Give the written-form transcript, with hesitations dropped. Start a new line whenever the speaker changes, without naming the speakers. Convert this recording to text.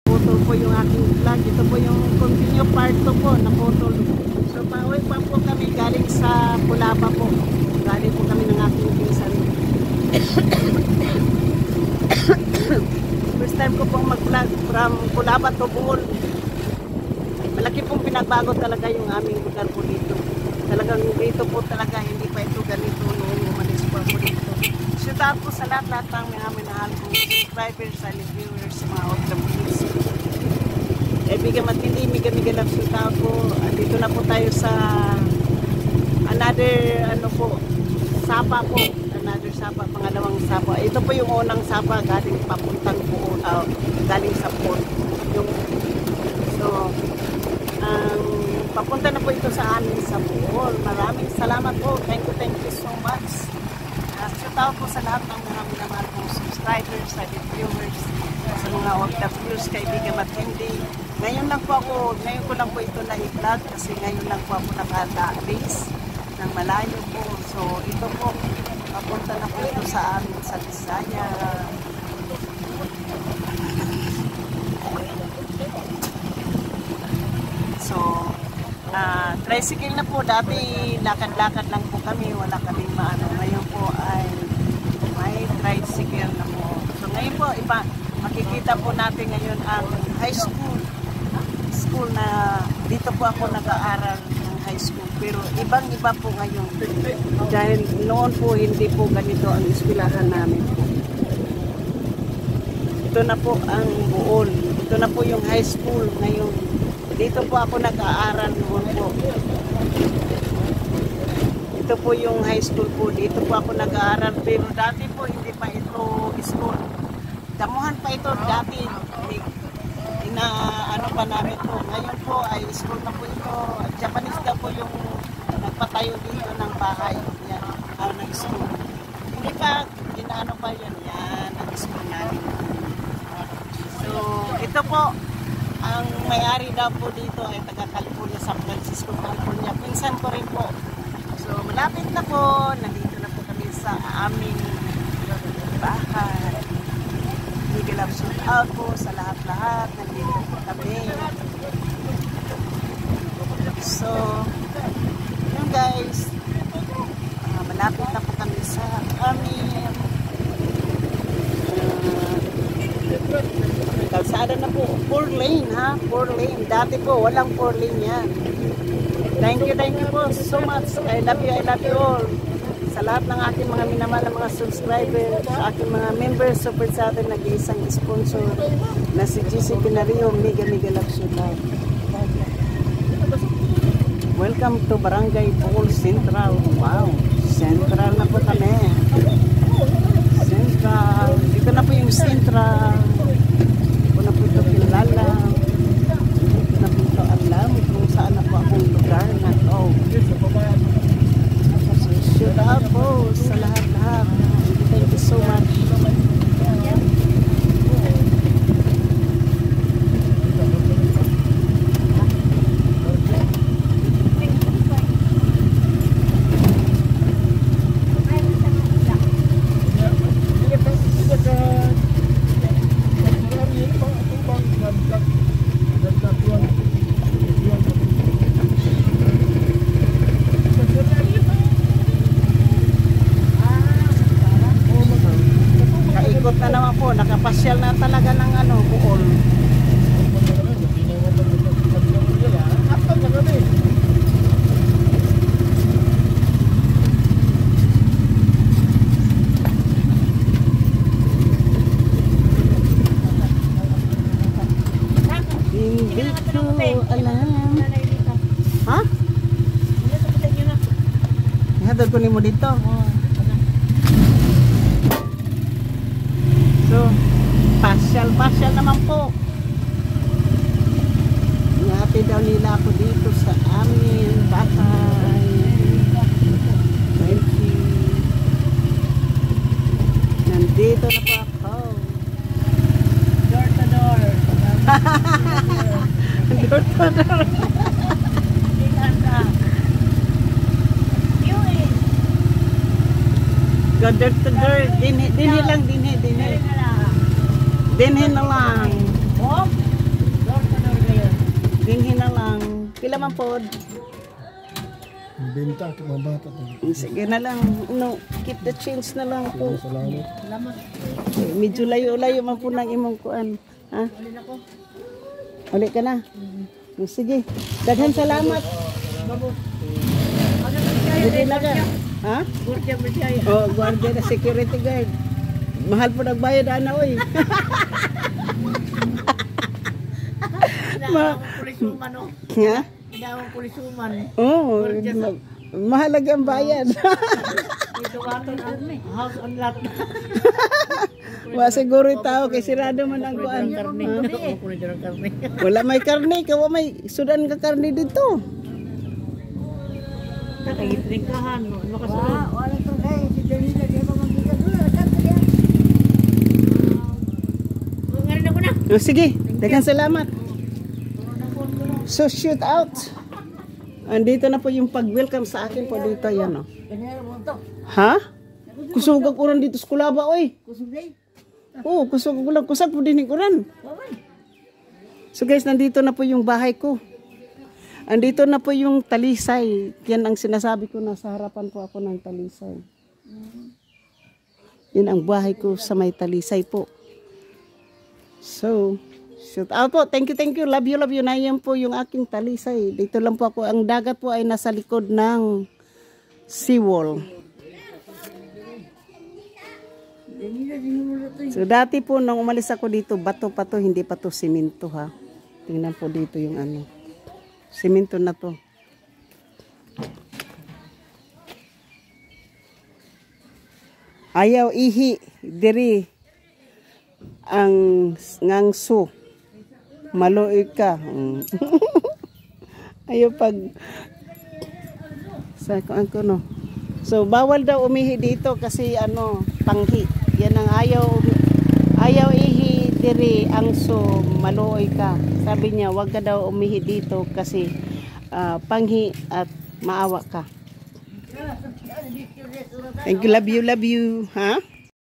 naputol po yung aking vlog. Ito po yung continue part 2 po, naputol. So pauwi pa po kami galing sa Pulaba po. Galing po kami ng aking pinsan. First time ko pong mag-vlog from Pulaba to Bohol. Malaki pong pinagbago talaga yung aming lugar po dito. Talagang dito po talaga, hindi pa ito ganito noong umalis po ako dito. Shout out po sa lahat-lahat ng mga minahal kong subscribers, silent viewers, sa mga OFWs. Biga matindi, miga lang shout out po. Dito na po tayo sa another, sapa po. Another sapa, pangalawang sapa. Ito po yung unang sapa, galing papuntang po, galing sa port. So, papunta na po ito sa amin sa Bohol. Maraming salamat po. Thank you so much. Shout out po sa lahat ng mga minamahal kong subscribers, silent viewers, sa mga OFWs, kaibigan matindi. Ngayon ko lang po ito na i-vlog kasi ngayon lang po ako nakata-alis ng malayo po. So ito po, papunta na po ito sa amin sa Bisaya. So, tricycle na po. Dati lakad-lakad lang po kami, wala kaming maano. Ngayon po ay may tricycle na po. So ngayon po, makikita po natin ngayon ang high school na dito po ako nag-aaral ng high school. Pero ibang-iba po ngayon. Dahil noon po hindi po ganito ang eskwelahan namin po. Ito na po ang Bohol. Ito na po yung high school ngayon. Dito po ako nag-aaral noon po. Ito po yung high school po. Dito po ako nag-aaral. Pero dati po hindi pa ito school. Damuhan pa ito dati. Pa namin po. Ngayon po ay school na po ito. Japanese daw po yung nagpatayo dito ng bahay. Yan. Ng school. Hindi pa, ginaano pa yan. Yan, ang school namin. So, ito po, ang may-ari daw po dito ay taga California, San Francisco, California. Pinsan ko rin po. So, malapit na po. Nandito na po kami sa aming bahay. Bigilap shout out po sa lahat-lahat. Nandito po kami. So, yun guys. Malapit na po kami sa aming kalsada na po. 4 lane ha. 4 lane. Dati po walang 4 lane yan. Thank you po so much. I love you all. Sa lahat ng aking mga minamahal na mga subscribers, sa aking mga members, support sa atin, nag-iisang sponsor na si GC Pinario, mega love shout out. Welcome to Barangay Bohol Central. Wow, Central na po kami. Central. Dito na po yung Central. Dito na po ito kilala. Dito na po ito alam kung saan na po akong lugar na to. Shout out po sa lahat-lahat. Thank you so much. Nakapasyal na talaga ng Bohol. Hindi ko alam. Ha? Ihatod ko ni mo dito. So, pasyal naman po. Ingati daw nila ako dito sa amin bahay. Thank you. Nandito na po ako. Door to door. Door to door. Go door to door. Dinhi lang, dinhi. Dinhi na lang. Tinghin na lang. Pila man po.
Benta at mga bata.
Sige na lang. No, keep the change na lang po.
Salamat.
Medyo layo-layo man po ng imong kuan. Ha? Uli ka na? Sige. Daghan salamat. Sige na ka. Ha? Oh, guardia na security guard. Mahal po nagbayad ana oy.
Pulisuman o.
Ha?
Pinawang pulisuman.
Oh, mahalaga ang bayad.
Ito aton ang house on lot.
Wa siguro tao kay sirado man ang kuan. Wala may karne, kawa may sudan ka karne dito.
Nakagitrikahan. Ano ka sa?
Wala to guys, si Janina di ba magbigat doon, sabi niya.
Ngayon ako na.
Oh, sige, daghang salamat. So shoot out. Andito na po yung pag-welcome sa akin po dito yan oh.
Ganyan mo to.
Ha? Kusugag uran dito sa Kulaba oy.
Kusugay.
Oh, kusugag ulan kusag po din uran. So guys, nandito na po yung bahay ko. Andito na po yung talisay. Yan ang sinasabi ko, nasa harapan po ako ng talisay. Yan ang bahay ko sa may talisay po. So, shoot out po. Thank you. Love you. Na yan po yung aking talisay. Dito lang po ako. Ang dagat po ay nasa likod ng seawall. So, dati po nung umalis ako dito, bato pa to, hindi pa to simento ha. Tingnan po dito yung ano. Simento na to. Ayaw ihi diri ang ngangso. Maluoy ka. Ayaw pag sa ko no. So bawal daw umihi dito kasi ano, panghi. Yan ang ayaw ihi diri ang so maluoy ka. Sabi niya, wag ka daw umihi dito kasi panghi at maawa ka. Thank you, love you, ha?